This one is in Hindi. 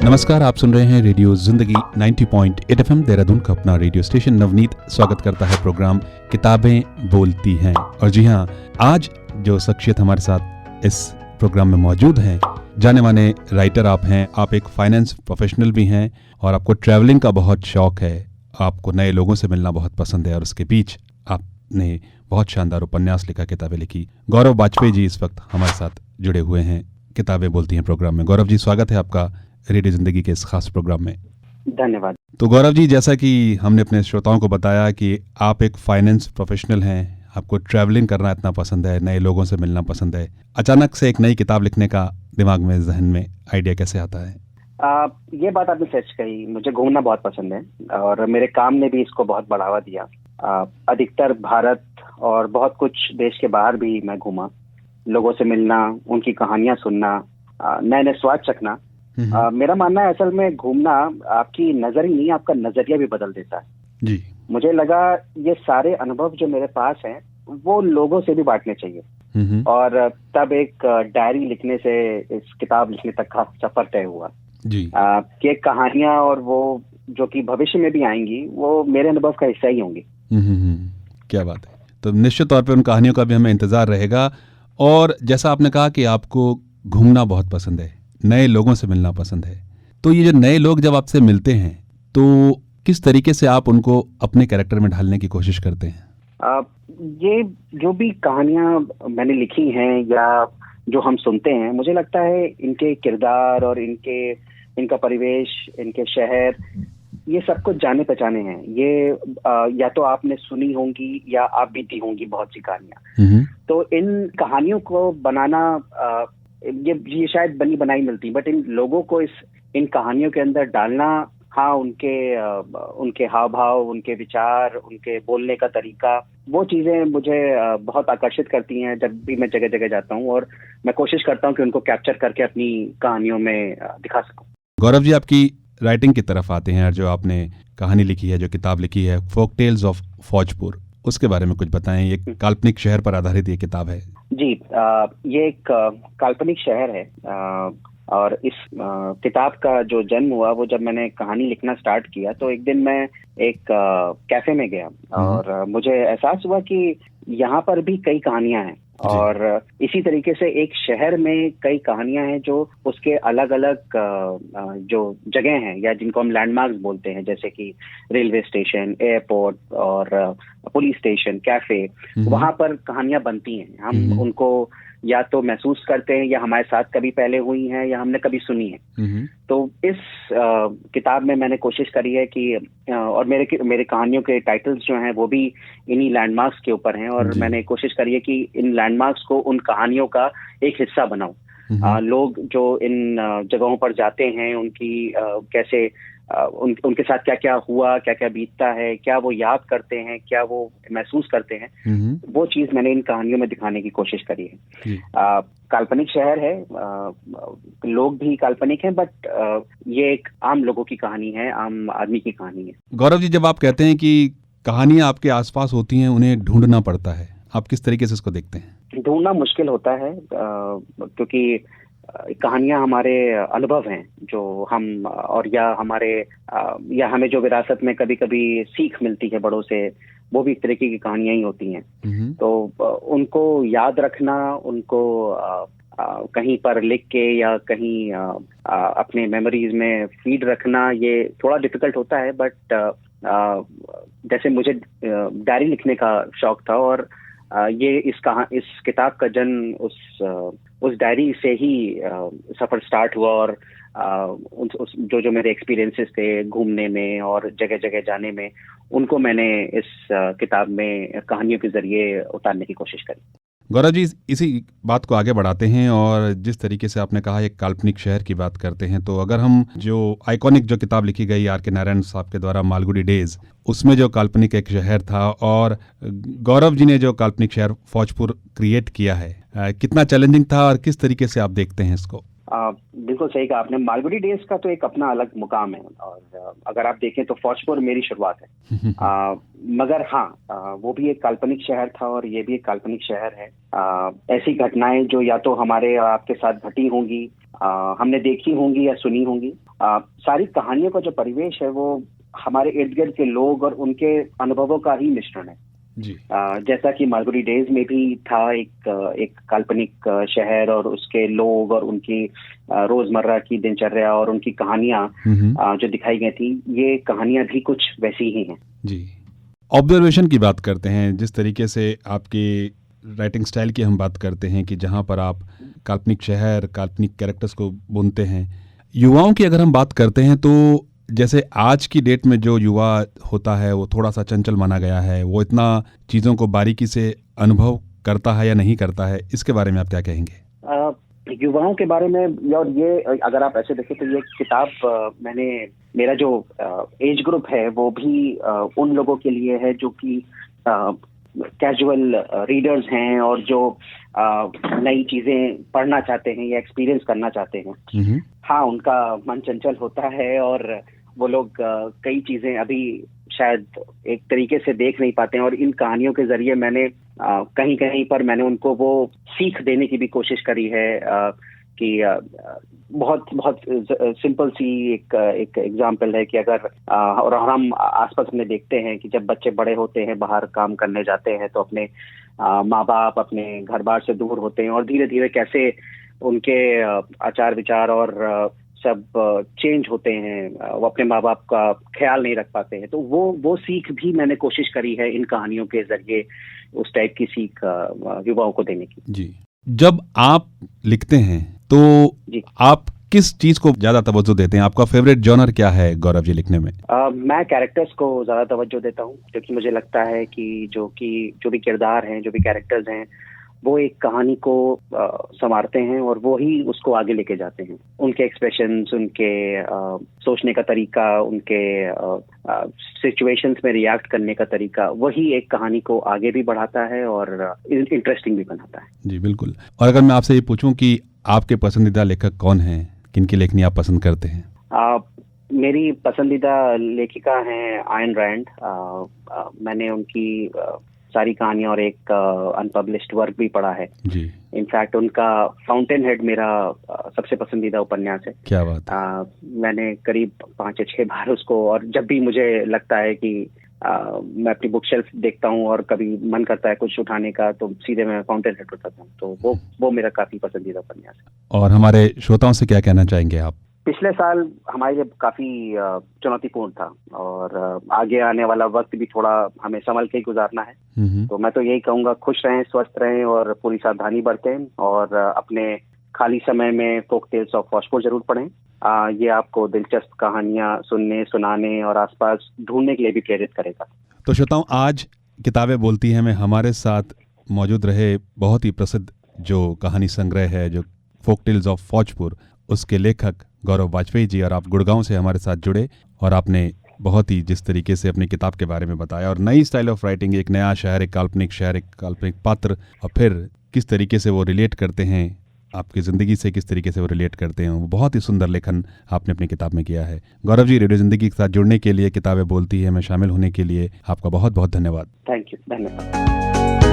नमस्कार, आप सुन रहे हैं रेडियो जिंदगी 90.8 FM देहरादून का अपना रेडियो स्टेशन। नवनीत स्वागत करता है प्रोग्राम किताबें बोलती हैं। और जी हाँ, आज जो शख्सियत हमारे साथ इस प्रोग्राम में मौजूद हैं, जाने माने राइटर आप हैं, आप एक फाइनेंस प्रोफेशनल भी हैं और आपको ट्रैवलिंग का बहुत शौक है, आपको नए लोगों से मिलना बहुत पसंद है और उसके बीच आपने बहुत शानदार उपन्यास लिखा, किताबें लिखी। गौरव बाजपेयी जी इस वक्त हमारे साथ जुड़े हुए हैं किताबें बोलती हैं प्रोग्राम में। गौरव जी, स्वागत है आपका रेडियो जिंदगी के इस खास प्रोग्राम में। धन्यवाद। तो गौरव जी, जैसा कि हमने अपने श्रोताओं को बताया कि आप एक फाइनेंस प्रोफेशनल हैं, आपको ट्रैवलिंग करना इतना पसंद है, नए लोगों से मिलना पसंद है, अचानक से एक नई किताब लिखने का दिमाग में, जहन में आइडिया कैसे आता है? ये बात आपने सच कही। मुझे घूमना बहुत पसंद है और मेरे काम ने भी इसको बहुत बढ़ावा दिया। अधिकतर भारत और बहुत कुछ देश के बाहर भी मैं घूमा। लोगों से मिलना, उनकी कहानियां सुनना, नए नए स्वाद चखना। मेरा मानना है असल में घूमना आपकी नजर ही नहीं, आपका नजरिया भी बदल देता है जी। मुझे लगा ये सारे अनुभव जो मेरे पास हैं वो लोगों से भी बांटने चाहिए। और तब एक डायरी लिखने से इस किताब लिखने तक का सफर तय हुआ जी। कि कहानियां और वो जो कि भविष्य में भी आएंगी वो मेरे अनुभव का हिस्सा ही होंगी। क्या बात है। तो निश्चित तौर पे उन कहानियों का भी हमें इंतजार रहेगा। और जैसा आपने कहा कि आपको घूमना बहुत पसंद है, नए लोगों से मिलना पसंद है, तो ये जो नए लोग जब आपसे मिलते हैं तो किस तरीके से आप उनको अपने कैरेक्टर में ढालने की कोशिश करते हैं? ये जो भी कहानियां मैंने लिखी हैं या जो हम सुनते हैं, मुझे लगता है इनके किरदार और इनका परिवेश, इनके शहर, ये सब कुछ जाने पहचाने हैं। ये या तो आपने सुनी होंगी या आप बीती होंगी बहुत सी कहानियां। तो इन कहानियों को बनाना ये शायद बनी बनाई मिलती, बट इन लोगों को इन कहानियों के अंदर डालना, हाँ, उनके हाव भाव, उनके विचार, उनके बोलने का तरीका, वो चीजें मुझे बहुत आकर्षित करती हैं जब भी मैं जगह जगह जाता हूँ। और मैं कोशिश करता हूँ कि उनको कैप्चर करके अपनी कहानियों में दिखा सकूं। गौरव जी, आपकी राइटिंग की तरफ आते हैं। जो आपने कहानी लिखी है, जो किताब लिखी है, फोक टेल्स ऑफ फौजपुर, उसके बारे में कुछ बताएं। ये काल्पनिक शहर पर आधारित ये किताब है। जी, ये एक काल्पनिक शहर है। और इस किताब का जो जन्म हुआ वो जब मैंने कहानी लिखना स्टार्ट किया, तो एक दिन मैं एक कैफे में गया और मुझे एहसास हुआ कि यहाँ पर भी कई कहानियां हैं और इसी तरीके से एक शहर में कई कहानियां हैं जो उसके अलग अलग जो जगह हैं या जिनको हम लैंडमार्क्स बोलते हैं, जैसे कि रेलवे स्टेशन, एयरपोर्ट और पुलिस स्टेशन, कैफे, वहां पर कहानियां बनती हैं। हम उनको या तो महसूस करते हैं या हमारे साथ कभी पहले हुई हैं या हमने कभी सुनी है। तो इस किताब में मैंने कोशिश करी है कि और मेरे कहानियों के टाइटल्स जो हैं वो भी इन्हीं लैंडमार्क्स के ऊपर हैं और मैंने कोशिश करी है कि इन लैंडमार्क्स को उन कहानियों का एक हिस्सा बनाऊं। लोग जो इन जगहों पर जाते हैं उनकी कैसे उनके साथ क्या क्या हुआ, क्या क्या बीतता है, क्या वो याद करते हैं, क्या वो महसूस करते हैं, वो चीज मैंने इन कहानियों में दिखाने की कोशिश करी है। काल्पनिक शहर है, लोग भी काल्पनिक हैं, बट ये एक आम लोगों की कहानी है, आम आदमी की कहानी है। गौरव जी, जब आप कहते हैं कि कहानियां आपके आसपास होती हैं, उन्हें ढूंढना पड़ता है, आप किस तरीके से इसको देखते हैं? ढूंढना मुश्किल होता है क्योंकि कहानियां हमारे अनुभव हैं जो हम और या हमें जो विरासत में कभी कभी सीख मिलती है बड़ों से, वो भी इस तरीके की कहानियां ही होती हैं। तो उनको याद रखना, उनको कहीं पर लिख के या कहीं अपने मेमोरीज में फीड रखना, ये थोड़ा डिफिकल्ट होता है। बट जैसे मुझे डायरी लिखने का शौक था और ये इस किताब का जन्म उस डायरी से ही सफर स्टार्ट हुआ और जो मेरे एक्सपीरियंसेस थे घूमने में और जगह जगह जाने में, उनको मैंने इस किताब में कहानियों के जरिए उतारने की कोशिश करी। गौरव जी, इसी बात को आगे बढ़ाते हैं और जिस तरीके से आपने कहा एक काल्पनिक शहर की बात करते हैं, तो अगर हम जो आइकॉनिक जो किताब लिखी गई R.K. नारायण साहब के द्वारा, मालगुडी डेज, उसमें जो काल्पनिक एक शहर था और गौरव जी ने जो काल्पनिक शहर फौजपुर क्रिएट किया है, कितना चैलेंजिंग था और किस तरीके से आप देखते हैं इसको? बिल्कुल सही कहा आपने। मालगुडी डेज का तो एक अपना अलग मुकाम है और अगर आप देखें तो फौजपुर मेरी शुरुआत है। मगर हाँ, वो भी एक काल्पनिक शहर था और ये भी एक काल्पनिक शहर है। ऐसी घटनाएं जो या तो हमारे आपके साथ घटी होंगी हमने देखी होंगी या सुनी होंगी। सारी कहानियों का जो परिवेश है वो हमारे इर्द गिर्द के लोग और उनके अनुभवों का ही मिश्रण है जी। जैसा कि मालगुडी डेज में भी था एक काल्पनिक शहर और उसके लोग और उनकी रोजमर्रा की दिनचर्या और उनकी कहानियां जो दिखाई गई थी, ये कहानियां भी कुछ वैसी ही हैं। जी। ऑब्जर्वेशन की बात करते हैं, जिस तरीके से आपकी राइटिंग स्टाइल की हम बात करते हैं कि जहां पर आप काल्पनिक शहर, काल्पनिक कैरेक्टर्स को बुनते हैं। युवाओं की अगर हम बात करते हैं तो जैसे आज की डेट में जो युवा होता है वो थोड़ा सा चंचल माना गया है, वो इतना चीज़ों को बारीकी से अनुभव करता है या नहीं करता है, इसके बारे में आप क्या कहेंगे? युवाओं के बारे में, और ये अगर आप ऐसे देखें तो ये किताब मेरा जो एज ग्रुप है वो भी उन लोगों के लिए है जो कि कैजुअल रीडर्स हैं और जो नई चीजें पढ़ना चाहते हैं या एक्सपीरियंस करना चाहते हैं। हाँ, उनका मन चंचल होता है और वो लोग कई चीजें अभी शायद एक तरीके से देख नहीं पाते हैं, और इन कहानियों के जरिए मैंने कहीं कहीं पर मैंने उनको वो सीख देने की भी कोशिश करी है कि बहुत बहुत सिंपल सी एक एग्जाम्पल है कि अगर और हम आसपास में देखते हैं कि जब बच्चे बड़े होते हैं, बाहर काम करने जाते हैं, तो अपने माँ बाप अपने घर बार से दूर होते हैं और धीरे धीरे कैसे उनके आचार विचार और सब चेंज होते हैं, वो अपने माँ बाप का ख्याल नहीं रख पाते हैं। तो वो सीख भी मैंने कोशिश करी है इन कहानियों के जरिए उस टाइप की सीख युवाओं को देने की। जी। जब आप लिखते हैं तो आप किस चीज को ज्यादा तवज्जो देते हैं? आपका फेवरेट जॉनर क्या है गौरव जी लिखने में? मैं कैरेक्टर्स को ज्यादा तवज्जो देता हूँ, क्योंकि मुझे लगता है कि जो भी किरदार हैं, जो भी कैरेक्टर्स हैं, वो एक कहानी को संवारते हैं और वो ही उसको आगे लेके जाते हैं। उनके एक्सप्रेशंस, उनके सोचने का तरीका, उनके सिचुएशंस में रिएक्ट करने का तरीका, वही एक कहानी को आगे भी बढ़ाता है और इंटरेस्टिंग भी बनाता है। जी, बिल्कुल। और अगर मैं आपसे ये पूछूं कि आपके पसंदीदा लेखक कौन हैं, किनकी लेखनी आप पसंद करते हैं? मेरी पसंदीदा लेखिका हैं आयन रैंड। मैंने उनकी सारी कहानियां और एक अनपब्लिश्ड वर्क भी पढ़ा है जी। इनफैक्ट उनका फाउंटेन हेड मेरा सबसे पसंदीदा उपन्यास है। क्या बात है। मैंने करीब 5 या 6 बार उसको, और जब भी मुझे लगता है कि मैं अपनी बुक शेल्फ देखता हूँ और कभी मन करता है कुछ उठाने का, तो सीधे मैं फाउंटेन हेड उठाता हूँ। तो वो मेरा काफी पसंदीदा उपन्यास है। और हमारे श्रोताओं से क्या कहना चाहेंगे आप? पिछले साल हमारे लिए काफी चुनौतीपूर्ण था और आगे आने वाला वक्त भी थोड़ा हमें संभल के ही गुजारना है। तो मैं तो यही कहूँगा, खुश रहें, स्वस्थ रहें और पूरी सावधानी बरतें, और अपने खाली समय में फोक टेल्स ऑफ वॉशपुर जरूर पढ़ें। ये आपको दिलचस्प कहानियां सुनने, सुनाने और आसपास ढूंढने के लिए भी प्रेरित करेगा। तो श्रोताओं, आज किताबें बोलती हैं में हमारे साथ मौजूद रहे बहुत ही प्रसिद्ध जो कहानी संग्रह है, जो फोक टेल्स ऑफ वॉशपुर, उसके लेखक गौरव वाजपेयी जी। और आप गुड़गांव से हमारे साथ जुड़े और आपने बहुत ही जिस तरीके से अपनी किताब के बारे में बताया, और नई स्टाइल ऑफ राइटिंग, एक नया शहर, एक काल्पनिक पात्र, और फिर किस तरीके से वो रिलेट करते हैं आपकी ज़िंदगी से, किस तरीके से वो रिलेट करते हैं, वो बहुत ही सुंदर लेखन आपने अपनी किताब में किया है। गौरव जी, रेडियो ज़िंदगी के साथ जुड़ने के लिए, किताबें बोलती है में शामिल होने के लिए आपका बहुत बहुत धन्यवाद। Thank you. धन्यवाद।